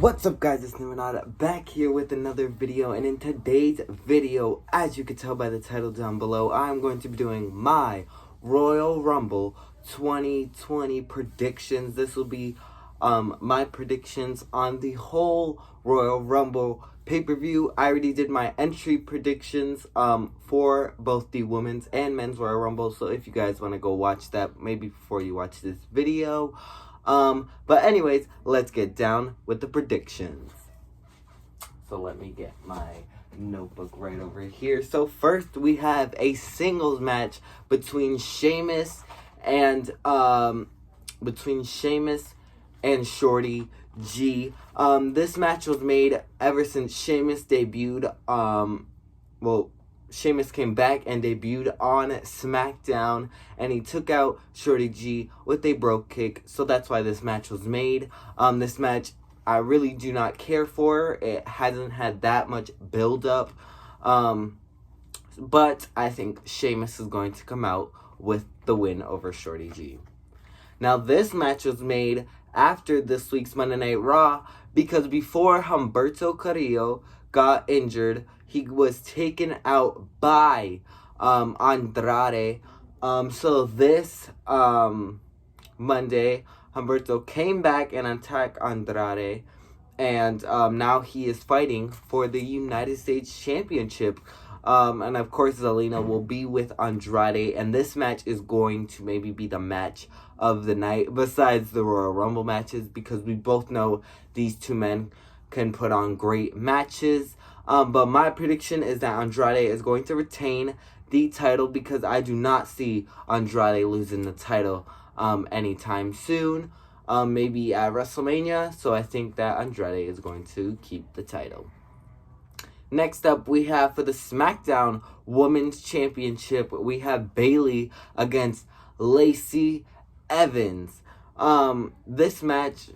What's up, guys? It's Nimanada back here with another video, and in today's video, as you can tell by the title down below, I'm going to be doing my Royal Rumble 2020 predictions. This will be my predictions on the whole Royal Rumble pay-per-view. I already did my entry predictions for both the women's and men's Royal Rumble, so if you guys want to go watch that maybe before you watch this video. But anyways, let's get down with the predictions. So let me get my notebook right over here. So first we have a singles match between Sheamus and Shorty G. This match was made ever since Sheamus debuted. Sheamus came back and debuted on SmackDown, and he took out Shorty G with a brogue kick, so that's why this match was made. This match I really do not care for. It hasn't had that much build-up, but I think Sheamus is going to come out with the win over Shorty G. Now, this match was made after this week's Monday Night Raw, because before Humberto Carrillo got injured, he was taken out by Andrade. So this Monday, Humberto came back and attacked Andrade, and now he is fighting for the United States Championship. And of course, Zelina will be with Andrade, and this match is going to maybe be the match of the night, besides the Royal Rumble matches, because we both know these two men can put on great matches. But my prediction is that Andrade is going to retain the title, because I do not see Andrade losing the title anytime soon. Maybe at WrestleMania. So I think that Andrade is going to keep the title. Next up, we have for the SmackDown Women's Championship, we have Bayley against Lacey Evans. This match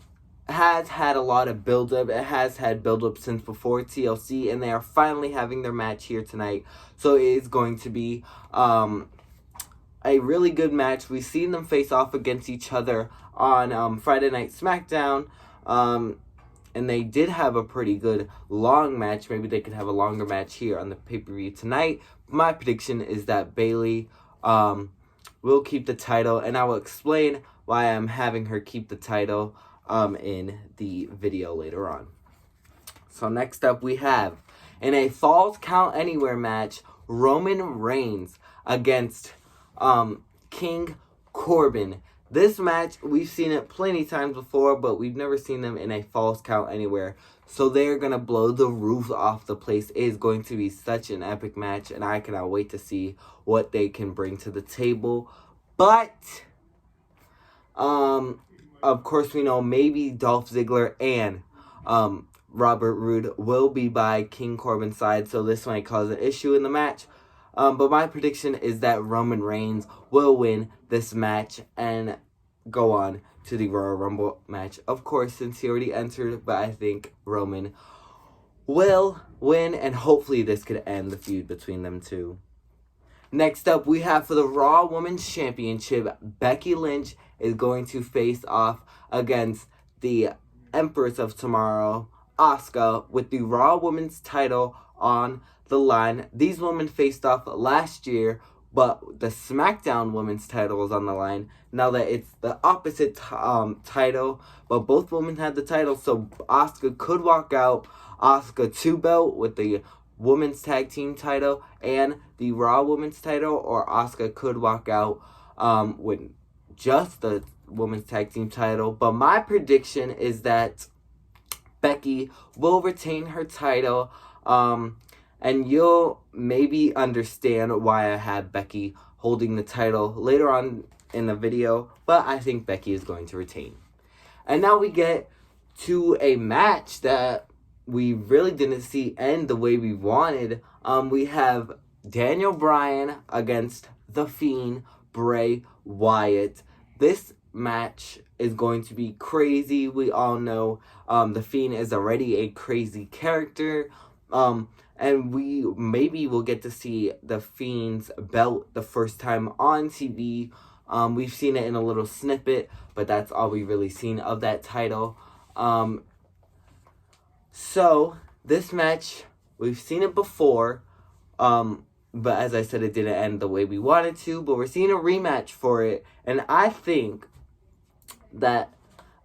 has had a lot of build-up. It has had build-up since before TLC, and they are finally having their match here tonight. So it is going to be a really good match. We've seen them face off against each other on Friday Night SmackDown, and they did have a pretty good long match. Maybe they could have a longer match here on the pay-per-view tonight. My prediction is that Bayley will keep the title, and I will explain why I'm having her keep the title in the video later on. So next up, we have, in a Falls Count Anywhere match, Roman Reigns against King Corbin. This match, we've seen it plenty times before, but we've never seen them in a Falls Count Anywhere. So they're going to blow the roof off the place. It is going to be such an epic match, and I cannot wait to see what they can bring to the table. But of course, we know maybe Dolph Ziggler and Robert Roode will be by King Corbin's side, so this might cause an issue in the match. But my prediction is that Roman Reigns will win this match and go on to the Royal Rumble match. Of course, since he already entered, but I think Roman will win, and hopefully this could end the feud between them two. Next up, we have for the Raw Women's Championship, Becky Lynch is going to face off against the Empress of Tomorrow, Asuka, with the Raw Women's title on the line. These women faced off last year, but the SmackDown Women's title is on the line. Now that it's the opposite title, but both women had the title, so Asuka could walk out. Asuka 2-belt with the Women's Tag Team title and the Raw Women's title, or Asuka could walk out with just the Women's Tag Team title. But my prediction is that Becky will retain her title, and you'll maybe understand why I have Becky holding the title later on in the video, but I think Becky is going to retain. And now we get to a match that we really didn't see end the way we wanted. We have Daniel Bryan against The Fiend, Bray Wyatt. This match is going to be crazy. We all know The Fiend is already a crazy character. And we maybe will get to see The Fiend's belt the first time on TV. We've seen it in a little snippet, but that's all we've really seen of that title. So, this match, we've seen it before, but as I said, it didn't end the way we wanted to, but we're seeing a rematch for it, and I think that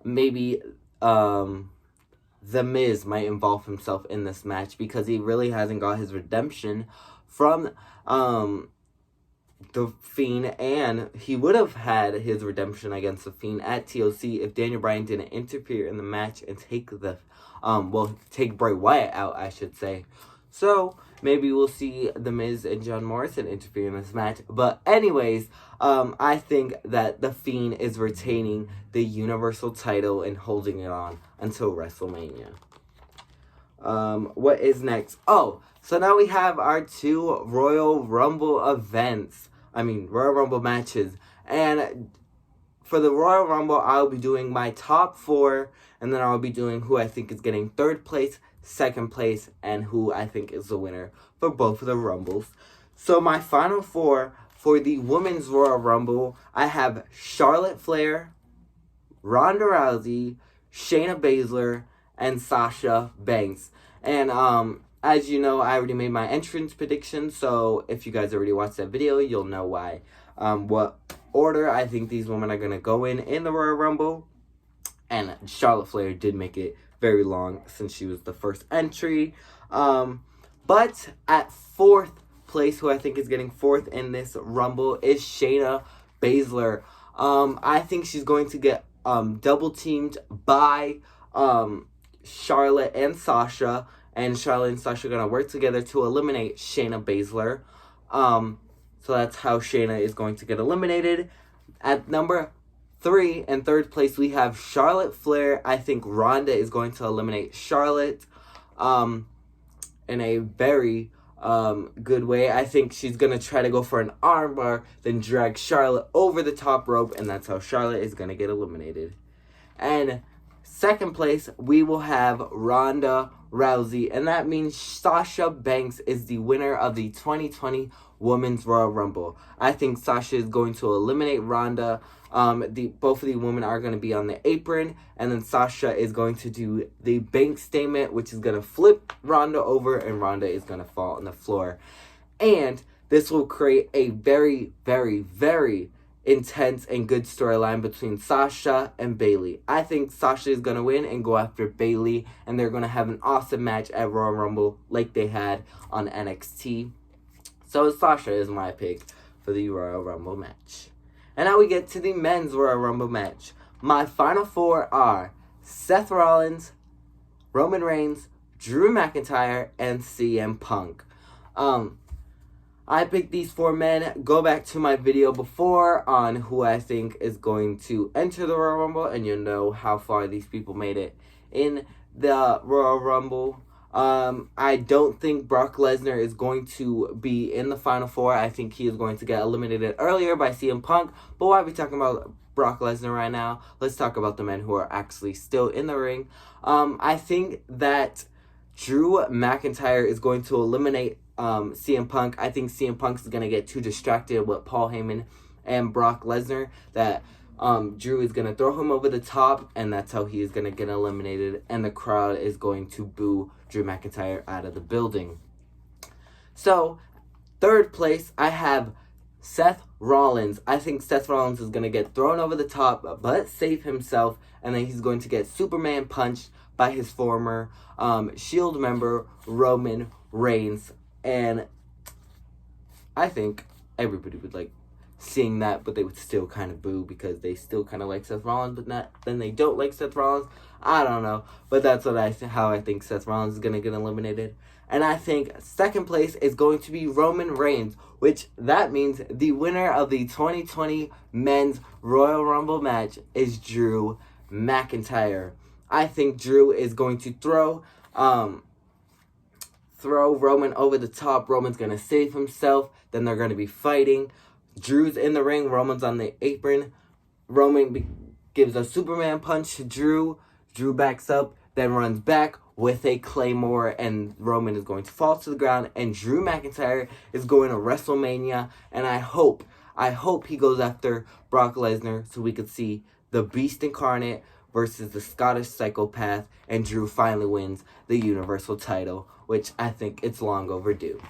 maybe, The Miz might involve himself in this match, because he really hasn't got his redemption from, The Fiend, and he would have had his redemption against The Fiend at TLC if Daniel Bryan didn't interfere in the match and take take Bray Wyatt out, I should say. So, maybe we'll see The Miz and John Morrison interfere in this match. But anyways, I think that The Fiend is retaining the Universal title and holding it on until WrestleMania. What is next? Oh, so now we have our 2 Royal Rumble events. Royal Rumble matches. And for the Royal Rumble, I'll be doing my top 4, and then I'll be doing who I think is getting 3rd place, 2nd place, and who I think is the winner for both of the Rumbles. So my final 4 for the Women's Royal Rumble, I have Charlotte Flair, Ronda Rousey, Shayna Baszler, and Sasha Banks. And as you know, I already made my entrance prediction, so if you guys already watched that video, you'll know why. What order I think these women are going to go in the Royal Rumble. And Charlotte Flair did make it very long since she was the first entry. But at 4th place, who I think is getting 4th in this Rumble, is Shayna Baszler. I think she's going to get double teamed by Charlotte and Sasha. And Charlotte and Sasha are going to work together to eliminate Shayna Baszler. So that's how Shayna is going to get eliminated. At number 3 and 3rd place, we have Charlotte Flair. I think Ronda is going to eliminate Charlotte in a very good way. I think she's going to try to go for an armbar, then drag Charlotte over the top rope, and that's how Charlotte is going to get eliminated. And 2nd place, we will have Ronda Rousey, and that means Sasha Banks is the winner of the 2020 Women's Royal Rumble. I think Sasha is going to eliminate Ronda. Both of the women are going to be on the apron, and then Sasha is going to do the Banks statement, which is going to flip Ronda over, and Ronda is going to fall on the floor. And this will create a very, very, very intense and good storyline between Sasha and Bayley. I think Sasha is going to win and go after Bayley, and they're going to have an awesome match at Royal Rumble like they had on NXT. So Sasha is my pick for the Royal Rumble match. And now we get to the Men's Royal Rumble match. My final 4 are Seth Rollins, Roman Reigns, Drew McIntyre, and CM Punk. I picked these 4 men. Go back to my video before on who I think is going to enter the Royal Rumble, and you'll know how far these people made it in the Royal Rumble. I don't think Brock Lesnar is going to be in the Final 4. I think he is going to get eliminated earlier by CM Punk. But why are we talking about Brock Lesnar right now? Let's talk about the men who are actually still in the ring. I think that Drew McIntyre is going to eliminate CM Punk. I think CM Punk is going to get too distracted with Paul Heyman and Brock Lesnar that Drew is going to throw him over the top, and that's how he is going to get eliminated, and the crowd is going to boo Drew McIntyre out of the building. So, 3rd place, I have Seth Rollins. I think Seth Rollins is going to get thrown over the top, but save himself, and then he's going to get Superman punched by his former Shield member, Roman Reigns. And I think everybody would like seeing that, but they would still kind of boo because they still kind of like Seth Rollins, but then they don't like Seth Rollins. I don't know, but that's how I think Seth Rollins is going to get eliminated. And I think 2nd place is going to be Roman Reigns, which that means the winner of the 2020 Men's Royal Rumble match is Drew McIntyre. I think Drew is going to throw Roman over the top. Roman's going to save himself. Then they're going to be fighting. Drew's in the ring. Roman's on the apron. Roman gives a Superman punch to Drew. Drew backs up, then runs back with a Claymore, and Roman is going to fall to the ground, and Drew McIntyre is going to WrestleMania, and I hope he goes after Brock Lesnar so we could see the Beast Incarnate versus the Scottish Psychopath, and Drew finally wins the Universal title, which I think it's long overdue.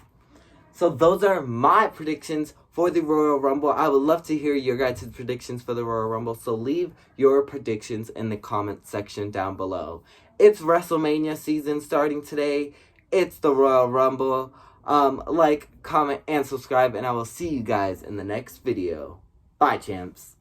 So those are my predictions for the Royal Rumble. I would love to hear your guys' predictions for the Royal Rumble, so leave your predictions in the comment section down below. It's WrestleMania season starting today. It's the Royal Rumble. Like, comment, and subscribe, and I will see you guys in the next video. Bye, champs.